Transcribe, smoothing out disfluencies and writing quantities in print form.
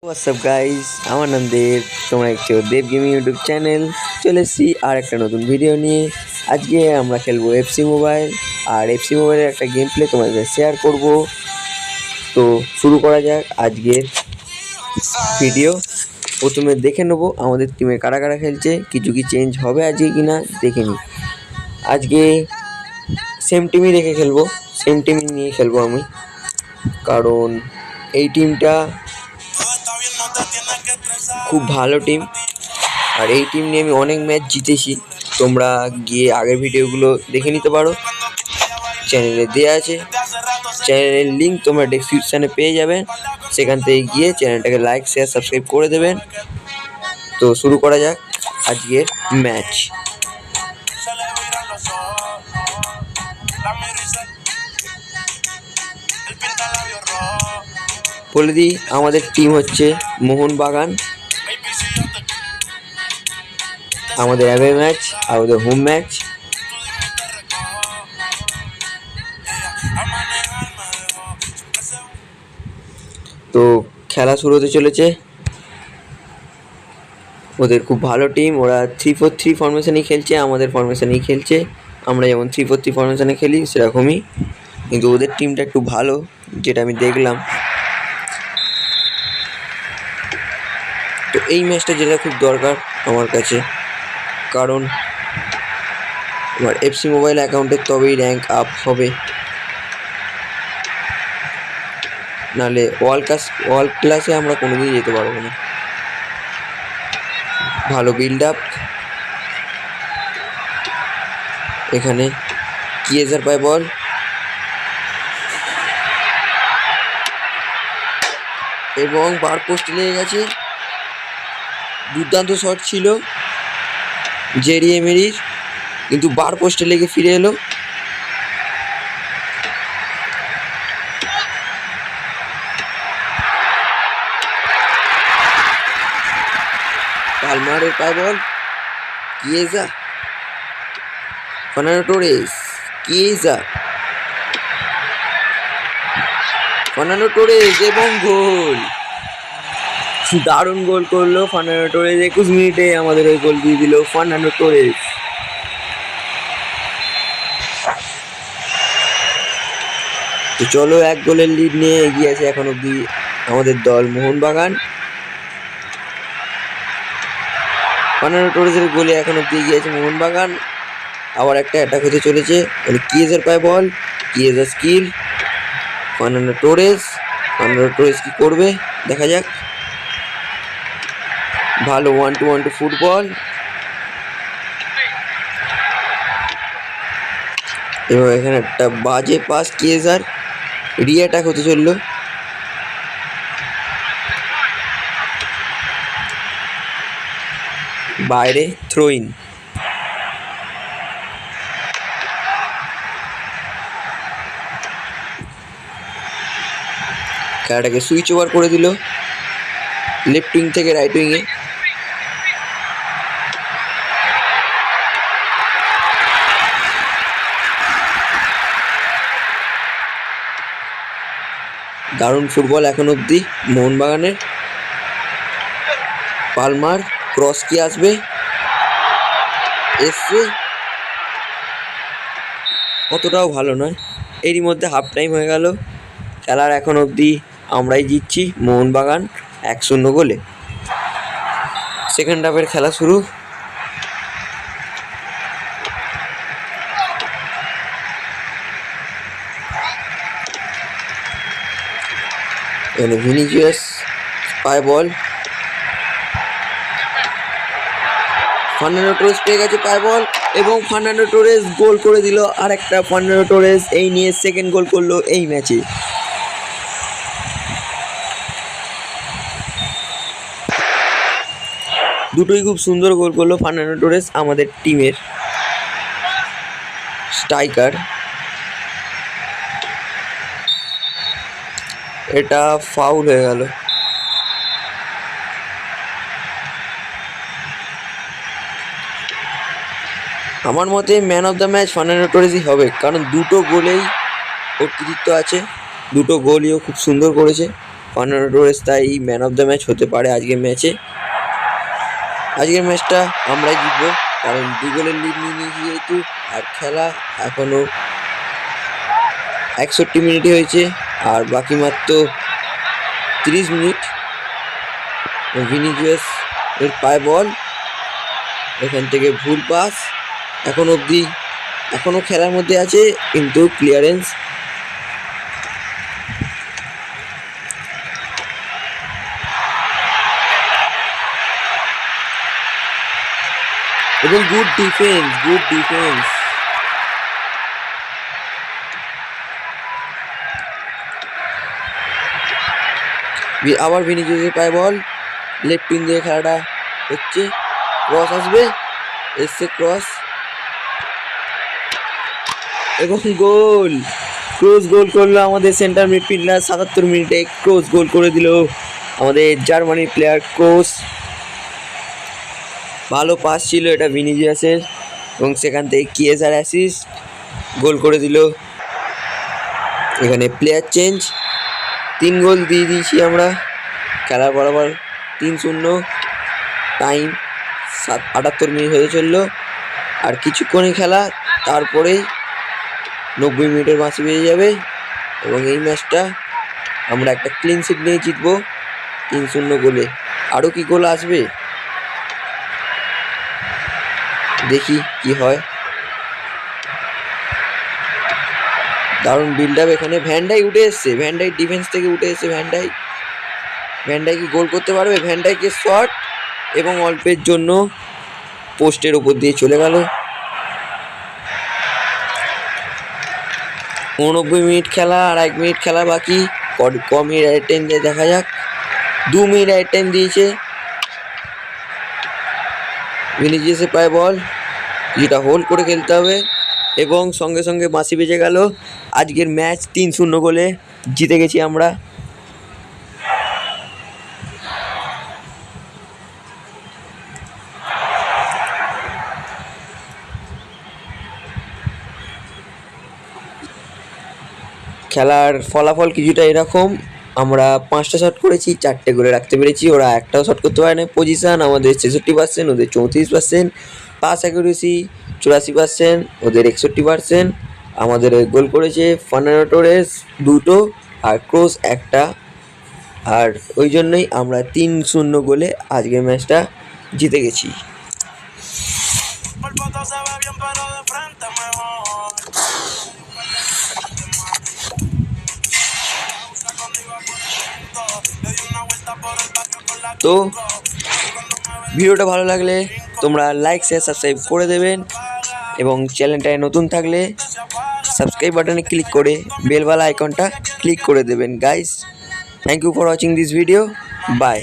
WhatsApp guys, আমার নাম দেব। তোমরা দেখছো দেব গেমিং ইউটিউব চ্যানেল। চলে এসেছি আর একটা নতুন ভিডিও নিয়ে। আজকে আমরা খেলবো এফসি মোবাইল, আর এফসি মোবাইলের একটা গেম প্লে তোমাদের শেয়ার করব। তো শুরু করা যাক আজকের ভিডিও। প্রথমে দেখে নেবো আমাদের টিমে কারা কারা খেলছে, কিছু কি চেঞ্জ হবে আজকে কিনা দেখে নিই। আজকে সেম টিমই রেখে খেলবো, সেম টিমই নিয়ে খেলবো আমি, কারণ এই টিমটা খুব ভালো টিম, আর এই টিম নিয়ে আমি অনেক ম্যাচ জিতেছি। তোমরা গিয়ে আগের ভিডিওগুলো দেখে নিতে পারো, চ্যানেলে দেওয়া আছে। চ্যানেলের লিঙ্ক তোমরা ডেসক্রিপশানে পেয়ে যাবেন, সেখান থেকে গিয়ে চ্যানেলটাকে লাইক শেয়ার সাবস্ক্রাইব করে দেবেন। তো শুরু করা যাক আজকের ম্যাচ। বলে দিই আমাদের টিম হচ্ছে মোহনবাগান। আমাদের অ্যাওয়ে ম্যাচ, আমাদের হোম ম্যাচ। তো খেলা শুরু হতে চলেছে। ওদের খুব ভালো টিম, ওরা 3-4-3 ফরমেশনেই খেলছে, আমাদের ফরমেশনেই খেলছে। আমরা যেমন 3-4-3 ফরমেশনে খেলি সেরকমই, কিন্তু ওদের টিমটা একটু ভালো, যেটা আমি দেখলাম। তো এই ম্যাচটা যেটা খুব দরকার আমার কাছে, কারণ আমার এফসি মোবাইল অ্যাকাউন্টের তবেই র্যাঙ্ক আপ হবে, নাহলে ওয়ার্ল্ড ক্লাসে আমরা কোনোদিনই যেতে পারবো না। ভালো বিল্ড আপ, এখানে কিয়েজার পায় বল, এবং বার পোস্টে লেগে গেছে। দুর্দান্ত শট ছিল জেরি এমেরির, কিন্তু বার পোস্টে লেগে ফিরে এলো। পালমারের পায় বল, Chiesa, Fernando Torres, Chiesa, Fernando Torres, এবং গোল। দারুণ গোল করলো ফার্নান্ডো টোরেস। 21 মিনিটে আমাদের ওই গোল দিয়ে দিল ফার্নান্ডো টোরেস। তো চলো, 1 গোলের লিড নিয়ে এগিয়ে আছে এখন অব্দি আমাদের দল মোহনবাগান। ফার্নান্ডো টোরেসের গোলে এখন অব্দি এগিয়ে আছে মোহনবাগান। আবার একটা অ্যাটাক হতে চলেছে, মানে কিয়েজার পায় বল, কিয়েজার স্কিল, ফার্নান্ডো টোরেস কি করবে দেখা যাক। ভালো 1-2 ফুটবল, এবং এখানে একটা বাজে পাস, কিয়েজার রি-অ্যাটাক হতে চললো। বাইরে থ্রো ইন। খেলাটাকে সুইচ ওভার করে দিল লেফট উইং থেকে রাইট উইংয়ে। দারুণ ফুটবল এখন অবধি মোহনবাগানের। পালমার ক্রস কি আসবে, এসছে, অতটাও ভালো নয়। এরই মধ্যে হাফ টাইম হয়ে গেল। খেলার এখন অবধি আমরাই জিতছি, মোহনবাগান 1-0 গোলে। সেকেন্ড হাফের খেলা শুরু। এখানে ভিনিসিয়াস পায় বল, ফার্নান্ডো টোরেস পেয়ে গেছে পায় বল, এবং ফার্নান্ডো টোরেস গোল করে দিল। আর একটা ফার্নান্ডো টোরেস এই নিয়ে সেকেন্ড গোল করলো এই ম্যাচে। দুটোই খুব সুন্দর গোল করলো ফার্নান্ডো টোরেস, আমাদের টিমের স্ট্রাইকার। এটা ফাউল হয়ে গেল। আমার মতে man of the match Fernando টোরেসই হবে, কারণ দুটো গোলেই ওর কৃতিত্ব আছে, দুটো গোলইও খুব সুন্দর করেছে ফার্নান্ডো টোরেস তাই ম্যান অফ দ্য ম্যাচ হতে পারে আজকের ম্যাচে। আজকের ম্যাচটা আমরাই জিতবো, কারণ 2 গোলের লিড নিয়ে নিয়েছি যেহেতু। আর খেলা এখনও 61 মিনিটই হয়েছে, আর বাকি মাত্র 30 মিনিট। ভিনিসিয়াস এর পায়ে বল, এখান থেকে ভুল পাস। এখনও খেলার মধ্যে আছে, কিন্তু ক্লিয়ারেন্স। এবং গুড ডিফেন্স। আবার ভিনিসিয়াসের পায়ে বল, লেফট উইং দিয়ে খেলাটা হচ্ছে। ক্রস আসবে, এসছে ক্রস এবং ক্রস গোল করলো আমাদের সেন্টার মিডফিল্ডার। 77 মিনিটে ক্রস গোল করে দিল আমাদের জার্মানির প্লেয়ার ক্রস। ভালো পাস ছিল এটা ভিনিসিয়াসের, এবং সেখান থেকে কিয়েজার অ্যাসিস্ট, গোল করে দিল। এখানে প্লেয়ার চেঞ্জ, 3 গোল দিয়ে দিয়েছি আমরা। খেলা বরাবর 3-0, টাইম 78 মিনিট হয়ে চললো। আর কিছুক্ষণই খেলা, তারপরেই 90 মিনিটের বাঁশি বেজে যাবে, এবং এই ম্যাচটা আমরা একটা ক্লিন শিট নিয়ে জিতবো 3-0 গোলে। আরও কি গোল আসবে দেখি কি হয়। দারুণ বিল্ড আপ এখানে। ভ্যান ডাইক উঠে এসছে, ভ্যান ডাইক ডিফেন্স থেকে উঠে এসছে। ভ্যান ডাইক কি গোল করতে পারবে? ভ্যান ডাইকের শট, এবং অল্পের জন্য পোস্টের ওপর দিয়ে চলে গেল। 89 মিনিট খেলা, আর 1 মিনিট খেলা বাকি। কমই রাইট টাইম দিয়ে দেখা যাক। 2 মিনিট রাইট টাইম দিয়েছে। ভিনিসিয়াসের পায়ে বল, যেটা হোল্ড করে খেলতে হবে, এবং সঙ্গে সঙ্গে বাঁশি বেজে গেল। আজকের ম্যাচ 3-0 গোলে জিতে গেছি আমরা। খেলার ফলাফল কিছুটা এরকম, আমরা 5টা শট করেছি, 4টে গোলে রাখতে পেরেছি। ওরা একটাও শট করতে পারে না। পজিশন আমাদের 66%, ওদের 34%। পাস অ্যাকুরেসি 84%, ওদের 61%। আমাদের গোল করেছে ফার্নান্ডো টোরেস 2টো, আর ক্রস 1টা। আর ওই জন্যই আমরা 3-0 গোলে আজকের ম্যাচটা জিতে গেছি। তো ভিডিওটা ভালো লাগলে তোমরা লাইক শেয়ার সাবস্ক্রাইব করে দেবেন, এবং চ্যানেলটায় নতুন থাকলে সাবস্ক্রাইব বাটনে ক্লিক করে বেলওয়ালা আইকনটা ক্লিক করে দেবেন guys. Thank you for watching this video, by.